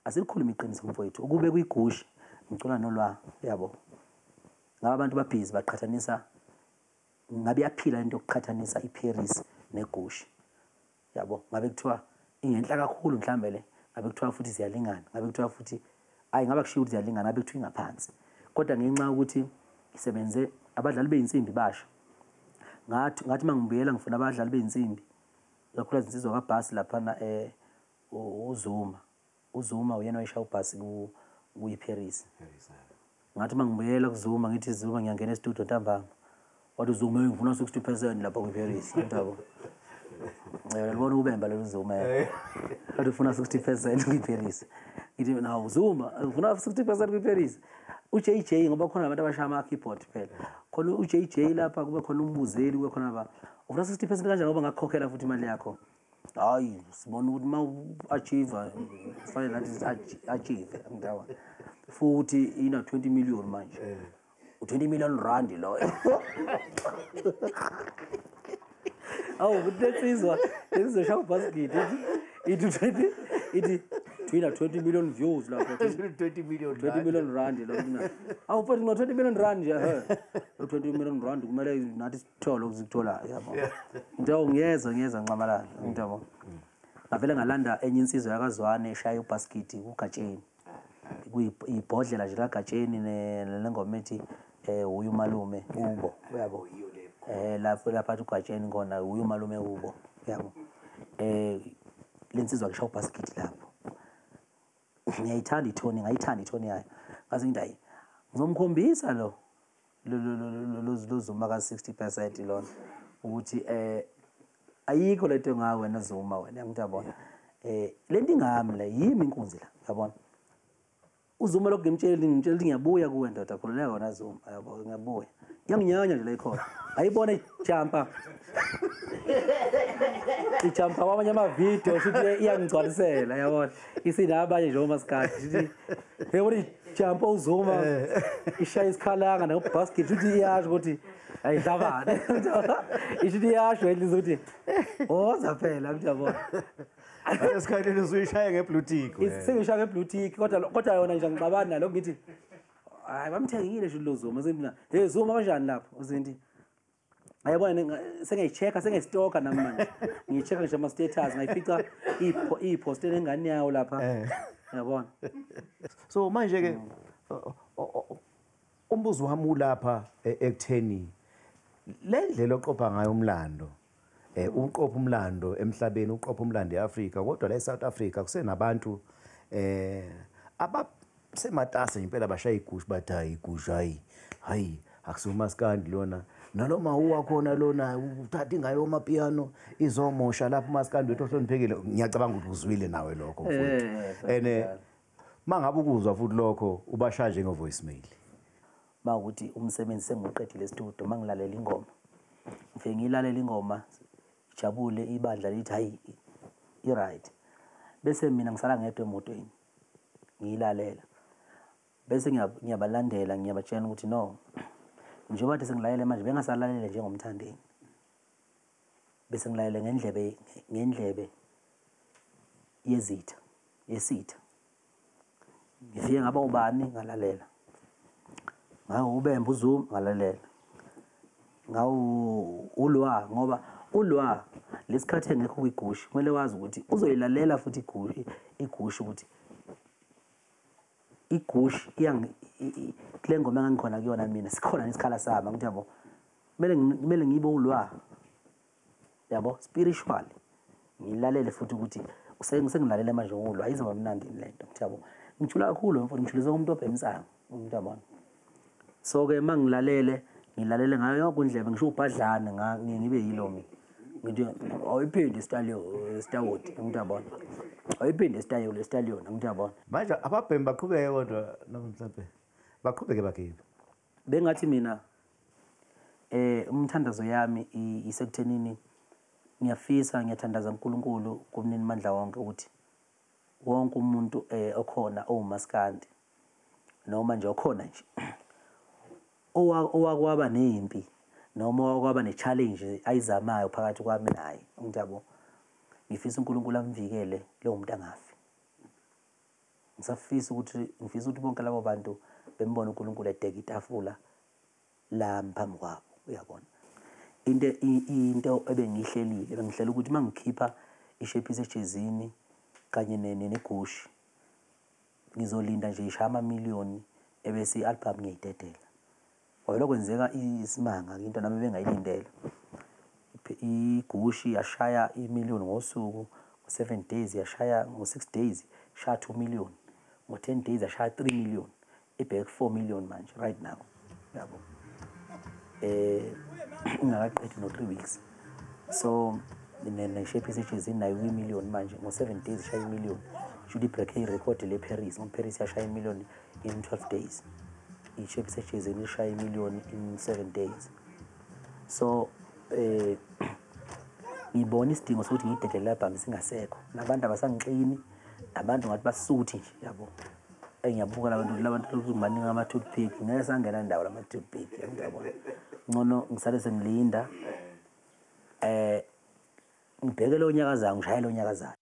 asilikhuluma iqiniso mfowethu ukube kuyiGucci ngicula nolwa yabo ngaba abantu babhizi baqhathanisa ngabe yaphila into yokuqhathanisa iParis neGucci yabo ngabe kuthiwa ingenhla kakhulu mhlambe le ngabe kuthiwa futhi ziyalingana ngabe kuthiwa futhi ayi ngabe kushiya ukuthi ziyalingana ngabe kuthiwa ingaphansi kodwa ngenxa ukuthi isebenze abadlali beinsimbi basho ngathi mangibuyela ngifuna abadlali beinsimbi kakhulu izinsizwa kaBhasi lapha na uZuma uyena wayeshaya uBhasi kuyiParis ngathi mangibuyela kuZuma ngithi Zuma ngiyangena e-studio ntambama wathi uZuma ngifuna 60% lapha kuyiParis ngiyabo yabona ubemba lo Zuma wathi ufuna 60% kuyiParis ngithi nawo Zuma ufuna 60% kuyiParis uJJ ngoba khona abantu abashaya ama keyboard phela khona uJJ lapha kube khona umbuzeli kube khona aba ufuna 60% kanjani ngoba ngakukhokhela futhi imali yakho hayi sibona ukuthi ma achieve fanele nathi achieve ngidaba futhi ina 20 million manje u20 million rand lo awu kutetsizwa lesizoshaya ubhasikidi ithi thina 20 million views lapho 20 million rand lo mina awu futhi no 20 million rand nje 20 million rand kumele nathi sithole ukuzithola yabo ngidwa ngiyeza nqamalala ngidabo ngavele ngalanda enye insizwe yakazwane eshaya ubhasikidi kuGatsheni kuyibhodlela nje kaGatsheni lengoma ethi uyumalume ubo uyabo lapha uGatsheni ngona uyumalume ubo yabo lensizwa ngishaya ubhasikidi lapho ngiyayithanda ithoni yayo ngaze ngithi ngizomkhombisa lo Zuma ka 60% lona ukuthi ayikho lento ngawe wena Zuma wena ngiyabona lento ingami la yimi inkunzi la yabona uZuma lo ngimtshela ngiyabuya kuwe ndoda khululeka wona Zuma yabo ngiyabuya yanginyanya nje la ikhona ayibona ijumpa ijumpa wamanye ama video futhi iyangigcwalisela yabona isinabanye nje omaskadi futhi yabona ijumpa uZuma ishaya isikhalanga na basket futhi iyasho ukuthi ayidabane ithi iyasho elizo ukuthi zaphela ngiyabona esikhathini usuyishaya ngeblue tick sengishaya ngeblue tick kodwa yona nje ngixabana nalo ngithi hayi bamthengile nje lo Zuma sembina hey Zuma kanjani lapho uzinti ayabona sengiyichecka sengistoka nami manje ngiyichecka nje ama status ngayifica ipost engane yawo lapha yabona so manje ke umbuzo wami ulapha ekutheni le ndlela oqopha ngayo umlando uqopha umlando emhlabeni uqopha umlando eAfrika kodwa la eSouth Africa kusenabantu abasematasa impela bashaya iGucci bathi iGucci hayi akusumaskandi lona naloma uwakhona lona uthatha ingayo amapiano izomosha lapha umaskandi wethu ohloniphekile ngiyacabanga ukuthi uzwile nawe lokho mfowethu mangabe ukuzwa futhi lokho ubashaje ngevoicemail mawukuthi umsebenzi sengiqedile e-studio mangilalela ingoma ngifike ngilalela ingoma jabule ibandla lithi hayi right bese mina ngisala ngedwa emotweni ngiyilalela bese ngiyabalandela ngiyabatshela ukuthi no njengoba bathi sengilalela manje bengasalalele njengomthandeni bese ngilalela ngendlebe yesitha ngifike ngaba ubani ngalalela ngawo ubemba uZuma ngalalela ngawo ulwa ngoba ulwa lesikhathi engekho kwiGucci kumele wazi ukuthi uzoyilalela futhi iGucci ukuthi iGucci kule ngoma engangikhona kuyona mina sikhona nesikhala sami ngithi yabo kumele ngibe ulwa yabo spiritual ngilalele futhi ukuthi sengilalela manje ulwa izoba mnandi lento ngithi yabo ngijula kakhulu mfowethu ngijulisa umuntu obhemsayo ngithi yabo so ke mangilalele ngayo yonke indlebe ngisho ubhadlana ngibe yilo mina ngithi ayiphindi stawoti ngithi yabona ayiphindi stallion ngithi yabona manje ababhemi baqhubeke kodwa mhlawumbe baqhubeke bakibe bengathi mina umthandazo yami isekuthenini ngiyathandaza uNkulunkulu kumnini mandla wonke ukuthi wonke umuntu okhona owumaskandi noma nje okhona nje owakwaba nempi noma owakwaba ne-challenge ayizamayo phakathi kwami naye ngiyabo ngifisa uNkulunkulu amvikele lo muntu angafi ngifisa ukuthi bonke labo bantu bembone uNkulunkulu edeka itafula la mphambi kwabo uyabona. Into ebengihlelile bengihlela ukuthi mangikhipha Ishephisi Ejezini kanye neGucci ngizolinda nje ishaya amamiliyoni ebese i-album ngiyayidedela. Kwalo kwenzeka isimanga into nami bengayilindela. iGucci yashaya imiliyoni ngosuku, ngo7 days yashaya, ngo6 days shaya 2 million, ngo10 days yashaya 3 million, ibheke 4 million manje right now yabo. Ingakaqedi no 3 weeks. So Ishephisi Ejezini nayo i-million manje, ngo7 days shaya i-million. Should ibreak i-record le Paris, Paris yashaya i-million in 12 days. Ishephisi Ejezini ishaya i-million in 7 days. So ngibona isidingo sokuthi ngiyidedele album singasekho. Nabantu abasangixini, nabantu ngathi basuthi nje yabo. Ngiyabuka labantu ukumaninga ama-toothpick, ngeke sangena ndawo lama-toothpick yabona. Ngono ngisale sengilinda ngibheke lo nyaka zayo, ngishaye lo nyaka zayo.